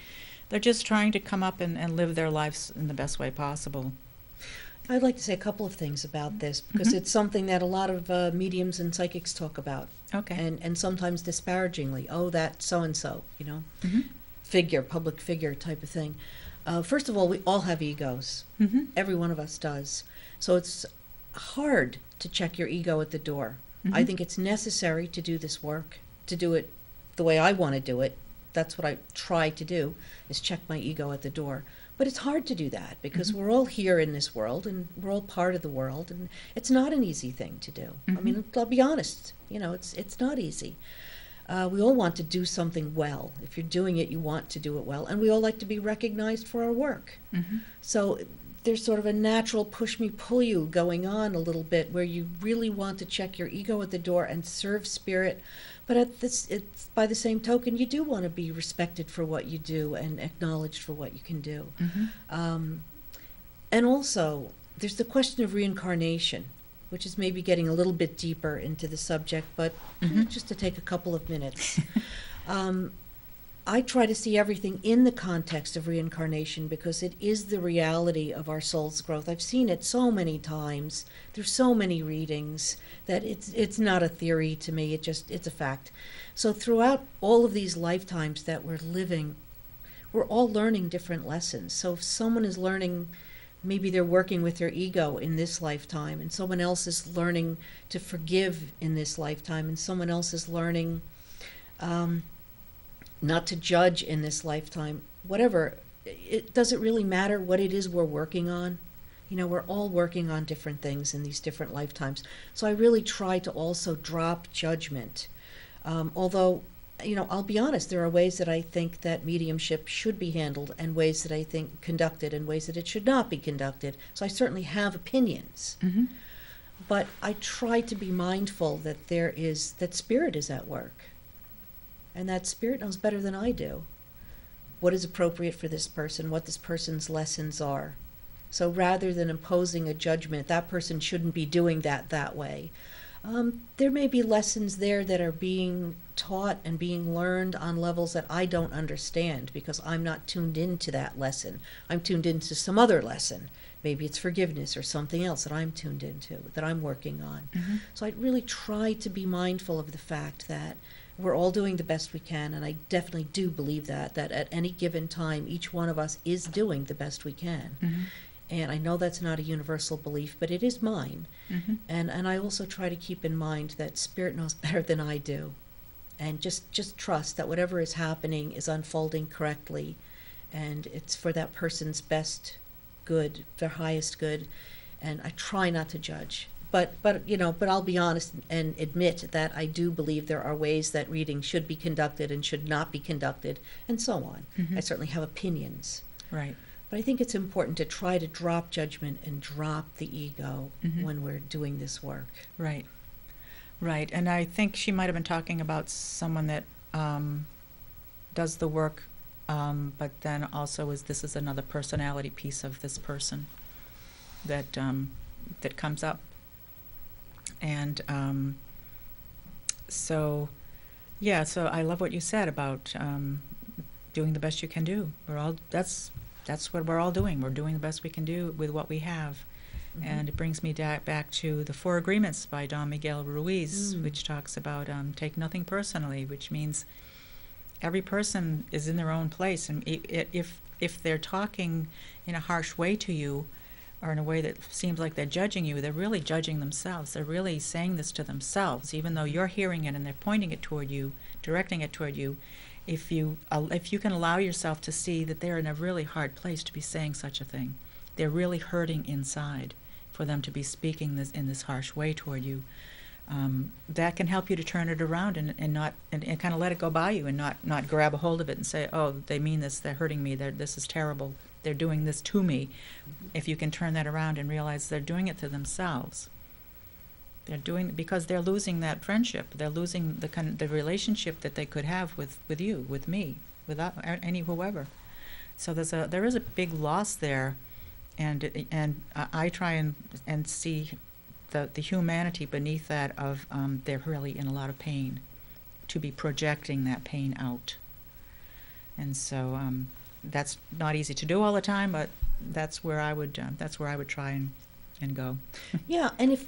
They're just trying to come up and live their lives in the best way possible.
I'd like to say a couple of things about this, because
Mhm.
it's something that a lot of mediums and psychics talk about,
Okay.
and sometimes disparagingly. Oh, that so-and-so,
Mhm.
public figure type of thing. First of all, we all have egos.
Mhm.
Every one of us does. So it's hard to check your ego at the door. I
Mhm.
think it's necessary to do this work, to do it the way I want to do it. That's what I try to do, is check my ego at the door. But it's hard to do that, because
Mhm.
we're all here in this world, and we're all part of the world, and it's not an easy thing to do. I
Mhm.
mean, I'll be honest, it's not easy. We all want to do something well. If you're doing it, you want to do it well, and we all like to be recognized for our work.
Mhm.
So there's sort of a natural push me, pull you going on a little bit, where you really want to check your ego at the door and serve spirit. But it's by the same token, you do want to be respected for what you do and acknowledged for what you can do.
Mhm.
And also, there's the question of reincarnation, which is maybe getting a little bit deeper into the subject, but
Mhm.
just to take a couple of minutes. I try to see everything in the context of reincarnation, because it is the reality of our soul's growth. I've seen it so many times. There's so many readings that it's not a theory to me. It's a fact. So throughout all of these lifetimes that we're living, we're all learning different lessons. So if someone is learning, maybe they're working with their ego in this lifetime, and someone else is learning to forgive in this lifetime, and someone else is learning not to judge in this lifetime, whatever, it doesn't really matter what it is we're working on. We're all working on different things in these different lifetimes. So I really try to also drop judgment. Although, I'll be honest, there are ways that I think that mediumship should be handled, and ways that I think conducted, and ways that it should not be conducted. So I certainly have opinions.
Mhm.
But I try to be mindful that spirit is at work. And that spirit knows better than I do what is appropriate for this person, what this person's lessons are. So rather than imposing a judgment, that person shouldn't be doing that way, there may be lessons there that are being taught and being learned on levels that I don't understand, because I'm not tuned into that lesson. I'm tuned into some other lesson. Maybe it's forgiveness or something else that I'm tuned into, that I'm working on.
Mhm.
So I really try to be mindful of the fact that we're all doing the best we can, and I definitely do believe that at any given time, each one of us is doing the best we can.
Mm-hmm.
And I know that's not a universal belief, but it is mine.
Mm-hmm.
And I also try to keep in mind that Spirit knows better than I do. And just trust that whatever is happening is unfolding correctly, and it's for that person's best good, their highest good. And I try not to judge. But I'll be honest and admit that I do believe there are ways that reading should be conducted and should not be conducted, and so on.
Mm-hmm.
I certainly have opinions.
Right.
But I think it's important to try to drop judgment and drop the ego
Mm-hmm.
when we're doing this work.
Right. Right. And I think she might have been talking about someone that does the work, but then also this is another personality piece of this person that that comes up. And so I love what you said about doing the best you can do. That's what we're all doing. We're doing the best we can do with what we have.
Mm-hmm.
And it brings me back to the Four Agreements by Don Miguel Ruiz,
Mm.
which talks about take nothing personally, which means every person is in their own place. And if they're talking in a harsh way to you, or in a way that seems like they're judging you, they're really judging themselves. They're really saying this to themselves, even though you're hearing it and they're pointing it toward you, directing it toward you. If you can allow yourself to see that they're in a really hard place to be saying such a thing, they're really hurting inside for them to be speaking this in this harsh way toward you. That can help you to turn it around and kind of let it go by you and not grab a hold of it and say, oh, they mean this, they're hurting me, this is terrible, they're doing this to me. If you can turn that around and realize they're doing it to themselves. They're doing it because they're losing that friendship. They're losing the relationship that they could have with you, with me, without any whoever. So there is a big loss there, and I try and see the humanity beneath that of they're really in a lot of pain, to be projecting that pain out. And so that's not easy to do all the time, but that's where I would try and go.
Yeah, and if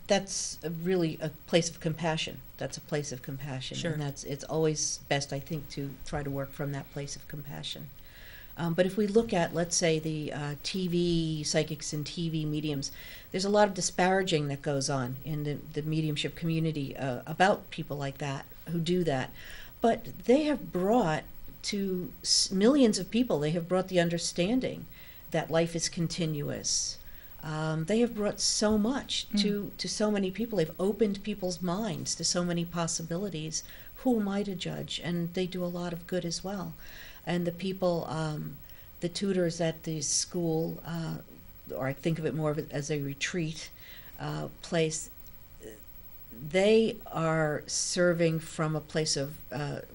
that's really a place of compassion. That's a place of compassion,
Sure.
and it's always best, I think, to try to work from that place of compassion. But if we look at, let's say, the TV psychics and TV mediums, there's a lot of disparaging that goes on in the mediumship community about people like that who do that. But they have brought to millions of people, they have brought the understanding that life is continuous. They have brought so much to so many people. They've opened people's minds to so many possibilities. Who am I to judge? And they do a lot of good as well. And the people, the tutors at the school, or I think of it more of as a retreat place, they are serving from a place of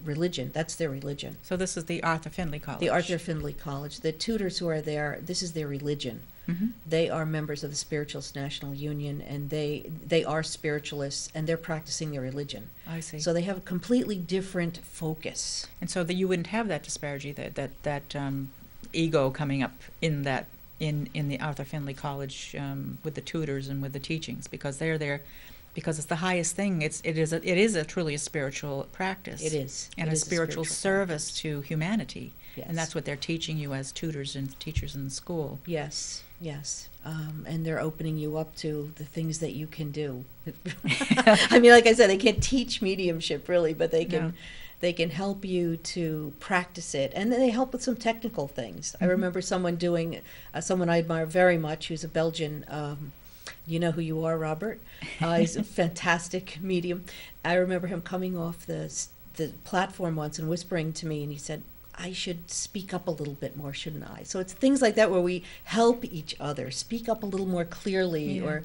religion. That's their religion.
So this is the Arthur Findlay College.
The Arthur Findlay College. The tutors who are there, this is their religion.
Mm-hmm.
They are members of the Spiritualist National Union, and they are spiritualists, and they're practicing their religion.
I see.
So they have a completely different focus.
And so that you wouldn't have that disparity, that ego coming up in that in the Arthur Findlay College with the tutors and with the teachings, because they're there because it's the highest thing. It is a truly a spiritual practice.
It is.
And
It
a
is
spiritual service
practice.
to humanity.
Yes.
And that's what they're teaching you as tutors and teachers in the school.
Yes, yes. And they're opening you up to the things that you can do. I mean, like I said, they can't teach mediumship really, but they can.
No.
They can help you to practice it, and then they help with some technical things. I remember someone I admire very much, who's a Belgian. You know who you are, Robert. He's a fantastic medium. I remember him coming off the platform once and whispering to me, and he said, I should speak up a little bit more, shouldn't I? So it's things like that where we help each other speak up a little more clearly,
Yeah.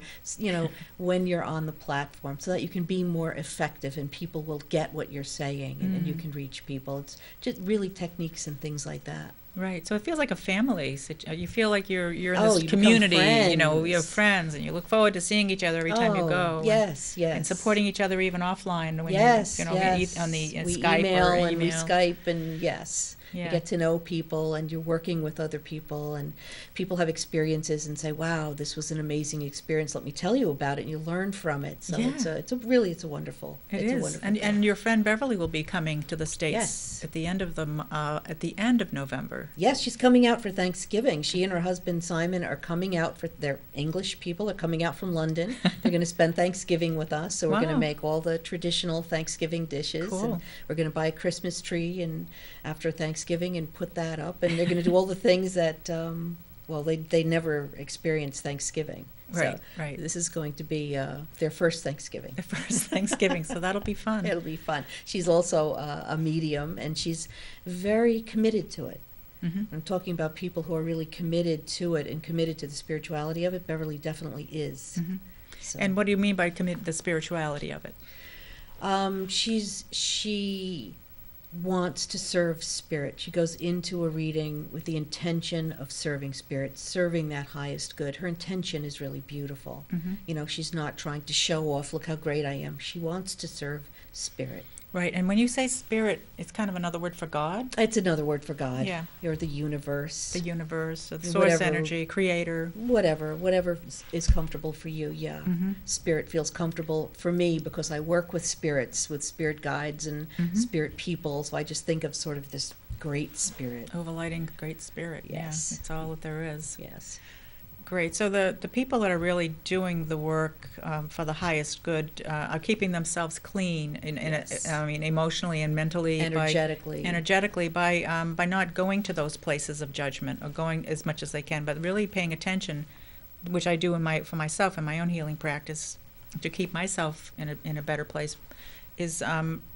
or, when you're on the platform, so that you can be more effective and people will get what you're saying, and you can reach people. It's just really techniques and things like that.
Right. So it feels like a family. You feel like you're in
You
this
become
community.
friends.
You're friends, and you look forward to seeing each other every time you go.
Yes, yes.
And supporting each other even offline when
Yes,
you
yes.
on the
we
Skype
email
or
and we
email.
Skype, and yes.
Yeah.
You get to know people, and you're working with other people, and people have experiences and say, wow, this was an amazing experience. Let me tell you about it, and you learn from it. So
Yeah.
it's a wonderful.
It
it's a
is,
wonderful
and
thing.
your friend Beverly will be coming to the States
Yes.
at the end of November.
Yes, she's coming out for Thanksgiving. She and her husband Simon are coming out for their English people are coming out from London. They're going to spend Thanksgiving with us. So we're going to
Wow.
make all the traditional Thanksgiving dishes.
Cool.
And we're going to buy a Christmas tree and after Thanksgiving and put that up. And they're going to do all the things that they never experienced Thanksgiving.
Right,
So
right.
this is going to be their first Thanksgiving.
The first Thanksgiving, so that'll be fun.
It'll be fun. She's also a medium, and she's very committed to it.
Hmm.
I'm talking about people who are really committed to it and committed to the spirituality of it. Beverly definitely is.
Hmm.
So,
And what do you mean by the spirituality of it?
she wants to serve spirit. She goes into a reading with the intention of serving spirit, serving that highest good. Her intention is really beautiful.
Hmm.
You know, she's not trying to show off, look how great I am. She wants to serve spirit.
Right, and when you say spirit, it's kind of another word for God?
It's another word for God.
Yeah.
Or the universe.
The universe, or the
Whatever.
source energy, creator.
Whatever is comfortable for you, yeah.
Mhm.
Spirit feels comfortable for me because I work with spirits, with spirit guides and
Mhm.
spirit people, so I just think of sort of this great spirit.
Overlighting great spirit.
Yes.
Yeah, it's all that there is.
Yes.
Great. So the people that are really doing the work for the highest good are keeping themselves clean,
Yes.
emotionally and mentally,
Energetically.
by not going to those places of judgment or going as much as they can, but really paying attention, which I do for myself in my own healing practice, to keep myself in a better place, is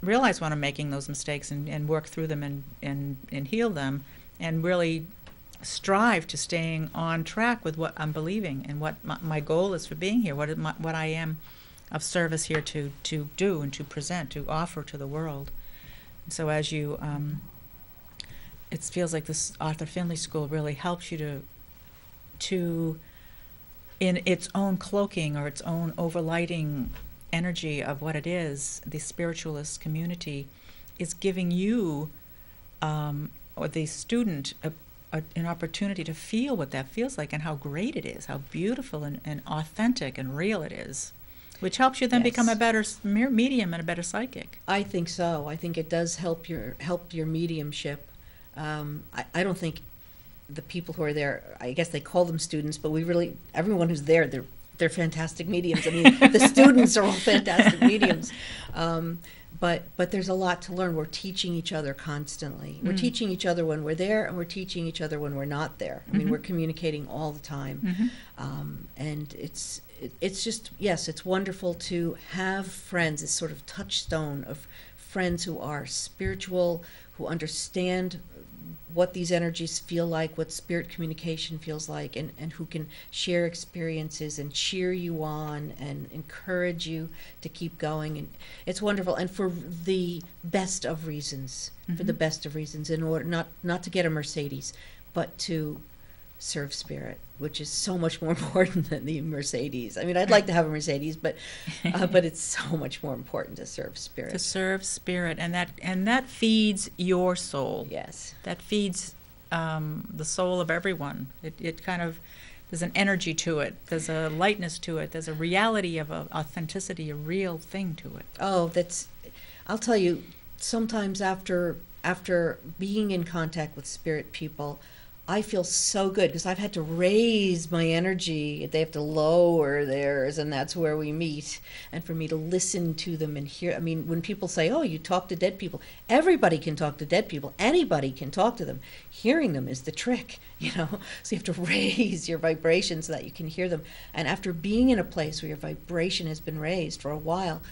realize when I'm making those mistakes and work through them and heal them, and really strive to staying on track with what I'm believing and what my goal is for being here, what I am of service here to do and to present, to offer to the world. So as you, it feels like this Arthur Findlay School really helps you to in its own cloaking or its own overlighting energy of what it is, the spiritualist community is giving you or the student an opportunity to feel what that feels like and how great it is, how beautiful and authentic and real it is, which helps you then
Yes.
become a better medium and a better psychic.
I think so. I think it does help your mediumship. I don't think the people who are there, I guess they call them students, but everyone who's there, they're fantastic mediums. I mean, the students are all fantastic mediums. But there's a lot to learn. We're teaching each other constantly. We're teaching each other when we're there, and we're teaching each other when we're not there. I mean, we're communicating all the time. And it's just, yes, it's wonderful to have friends, this sort of touchstone of friends who are spiritual, who understand what these energies feel like, what spirit communication feels like, and who can share experiences and cheer you on and encourage you to keep going. And it's wonderful. And for the best of reasons, in order not to get a Mercedes, but to serve spirit, which is so much more important than the Mercedes. I mean, I'd like to have a Mercedes, but it's so much more important to serve spirit.
To serve spirit, and that feeds your soul.
Yes.
That feeds the soul of everyone. It kind of, there's an energy to it. There's a lightness to it. There's a reality of authenticity, a real thing to it.
Oh, I'll tell you, sometimes after being in contact with spirit people, I feel so good because I've had to raise my energy. They have to lower theirs, and that's where we meet. And for me to listen to them and hear, I mean, when people say, oh, you talk to dead people, everybody can talk to dead people. Anybody can talk to them. Hearing them is the trick, you know? So you have to raise your vibration so that you can hear them. And after being in a place where your vibration has been raised for a while,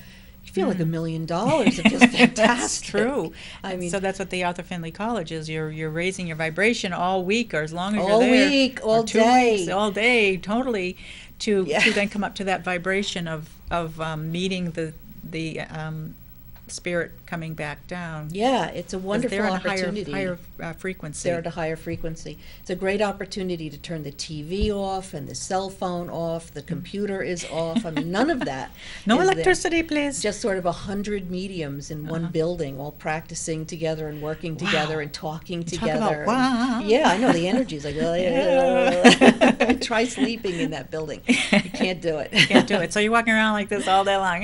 you feel like $1 million. It feels fantastic.
That's true.
I mean,
so that's what the Arthur Findlay College is. You're raising your vibration all week, or as long as
all
you're there.
week,
or
all
2
day.
weeks, all day, totally, to
Yeah.
then come up to that vibration of meeting spirit coming back down.
Yeah, it's a
'Cause
wonderful
they're
opportunity.
at a higher frequency.
They're at a higher frequency. It's a great opportunity to turn the TV off and the cell phone off, the computer is off. I mean, none of that.
No
is there.
electricity, please.
Just sort of 100 mediums in one building, all practicing together and working together and talking
Talk
together.
about wow.
Yeah, I know, the energy is like, try sleeping in that building. You can't do it.
Can't do it. So you're walking around like this all day long.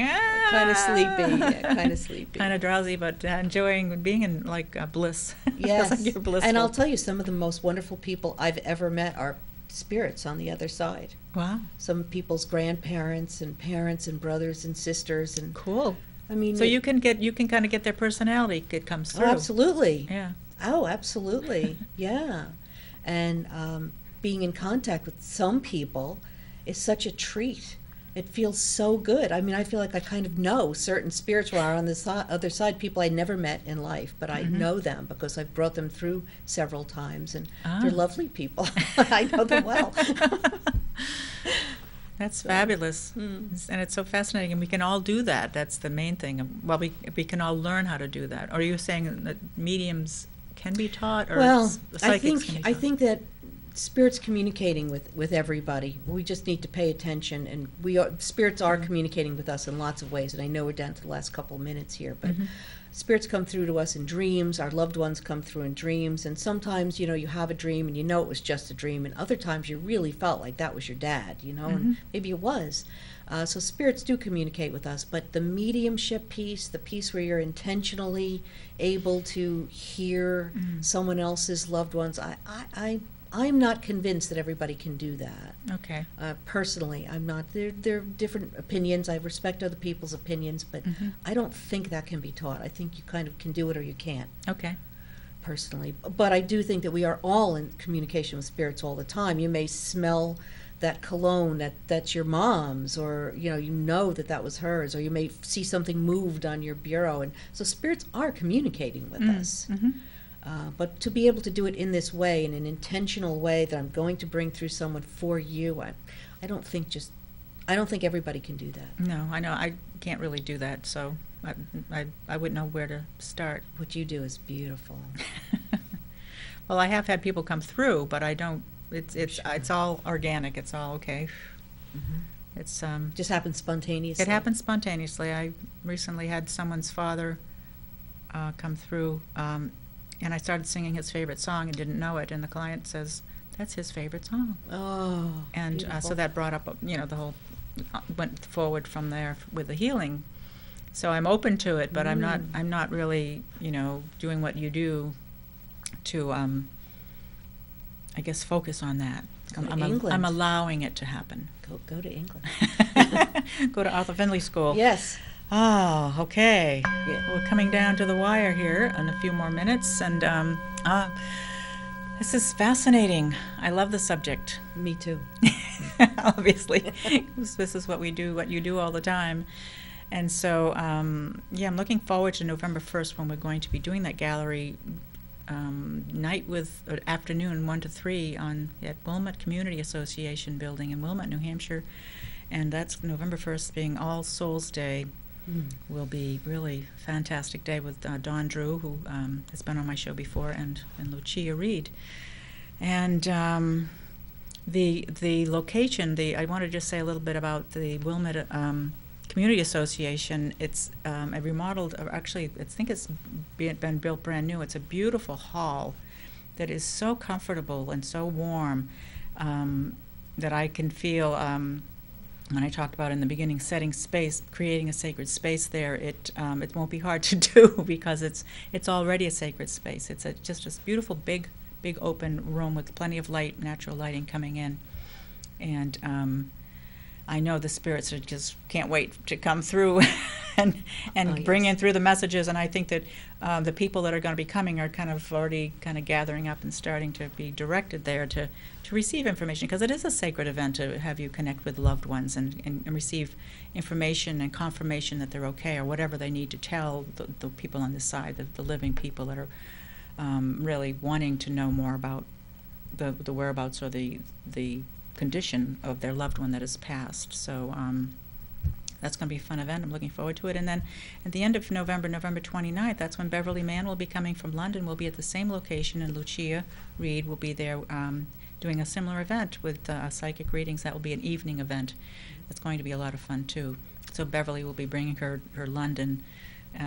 Kind of sleepy, kind of sleepy.
Kind of drowsy, but enjoying being in like bliss.
Yes,
Like you're blissful.
and I'll tell you, some of the most wonderful people I've ever met are spirits on the other side.
Wow,
Some people's grandparents and parents and brothers and sisters, and
cool.
I mean,
So you can kind of get their personality. It comes
oh,
through.
absolutely.
Yeah.
Oh, absolutely. Yeah, and being in contact with some people is such a treat. It feels so good. I mean, I feel like I kind of know certain spirits who are on the other side, people I never met in life, but I know them because I've brought them through several times, and they're lovely people. I know them well.
That's fabulous. And it's so fascinating, and we can all do that. That's the main thing. Well, we can all learn how to do that. Or are you saying that mediums can be taught, or
Well,
psychics can be taught?
I think that spirits communicating with everybody. We just need to pay attention, and spirits are communicating with us in lots of ways. And I know we're down to the last couple of minutes here, but spirits come through to us in dreams. Our loved ones come through in dreams, and sometimes you have a dream and it was just a dream, and other times you really felt like that was your dad, and maybe it was. So spirits do communicate with us, but the mediumship piece, the piece where you're intentionally able to hear someone else's loved ones, I'm not convinced that everybody can do that.
Okay.
Personally, I'm not. There are different opinions. I respect other people's opinions, but I don't think that can be taught. I think you kind of can do it or you can't.
Okay.
Personally, but I do think that we are all in communication with spirits all the time. You may smell that cologne that's your mom's, or you know that was hers, or you may see something moved on your bureau, and so spirits are communicating with us. But to be able to do it in this way, in an intentional way that I'm going to bring through someone for you, I don't think everybody can do that.
No, I know I can't really do that, so I wouldn't know where to start.
What you do is beautiful.
Well, I have had people come through, but I don't. It's all organic. It's all okay. It's
Just happens spontaneously.
It happens spontaneously. I recently had someone's father come through. And I started singing his favorite song and didn't know it, and the client says, that's his favorite song.
Oh,
and so that brought up, the whole, went forward from there with the healing. So I'm open to it, but I'm not really, doing what you do to, I guess, focus on that. I'm allowing it to happen.
Go to England.
Go to Arthur Findlay School.
Yes.
Oh, okay.
Yeah.
We're coming down to the wire here in a few more minutes, and this is fascinating. I love the subject.
Me too.
Obviously, this is what we do, what you do all the time. And so, I'm looking forward to November 1st when we're going to be doing that gallery night afternoon 1 to 3 at Wilmot Community Association building in Wilmot, New Hampshire. And that's November 1st being All Souls Day. Will be really fantastic day with Dawn Drew, who has been on my show before, and Lucia Reed. And the location, I want to just say a little bit about the Wilmot Community Association. It's a remodeled, or actually, I think it's been built brand new. It's a beautiful hall that is so comfortable and so warm that I can feel. When I talked about in the beginning, setting space, creating a sacred space there, it won't be hard to do because it's already a sacred space. It's just this beautiful, big open room with plenty of light, natural lighting coming in, and I know the spirits just can't wait to come through and bring in through the messages. And I think that the people that are going to be coming are already gathering up and starting to be directed there to receive information, because it is a sacred event to have you connect with loved ones and receive information and confirmation that they're okay, or whatever they need to tell the people on this side, the living people that are really wanting to know more about the whereabouts or the condition of their loved one that has passed. So That's going to be a fun event. I'm looking forward to it. And then at the end of November, November 29th, that's when Beverly Mann will be coming from London. We'll be at the same location, and Lucia Reed will be there doing a similar event with psychic readings. That will be an evening event. It's going to be a lot of fun, too. So Beverly will be bringing her London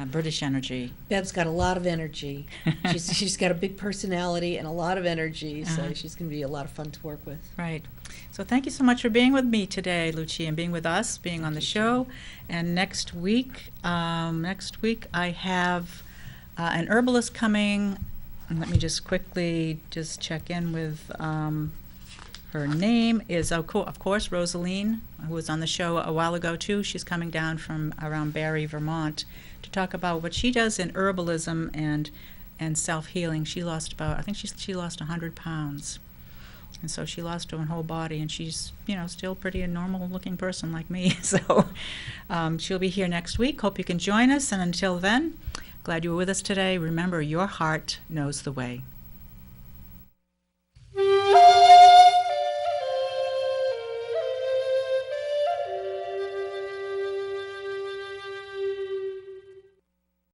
British energy.
Bev's got a lot of energy. She's got a big personality and a lot of energy, so she's going to be a lot of fun to work with.
Right. So thank you so much for being with me today, Lucia, and being with us, being on the show. And next week I have an herbalist coming. And let me just quickly just check in with her name is, of course, Rosaline, who was on the show a while ago, too. She's coming down from around Barrie, Vermont, to talk about what she does in herbalism and self-healing. She lost I think she lost 100 pounds. And so she lost her whole body, and she's, still pretty a normal-looking person like me. So she'll be here next week. Hope you can join us. And until then, glad you were with us today. Remember, your heart knows the way.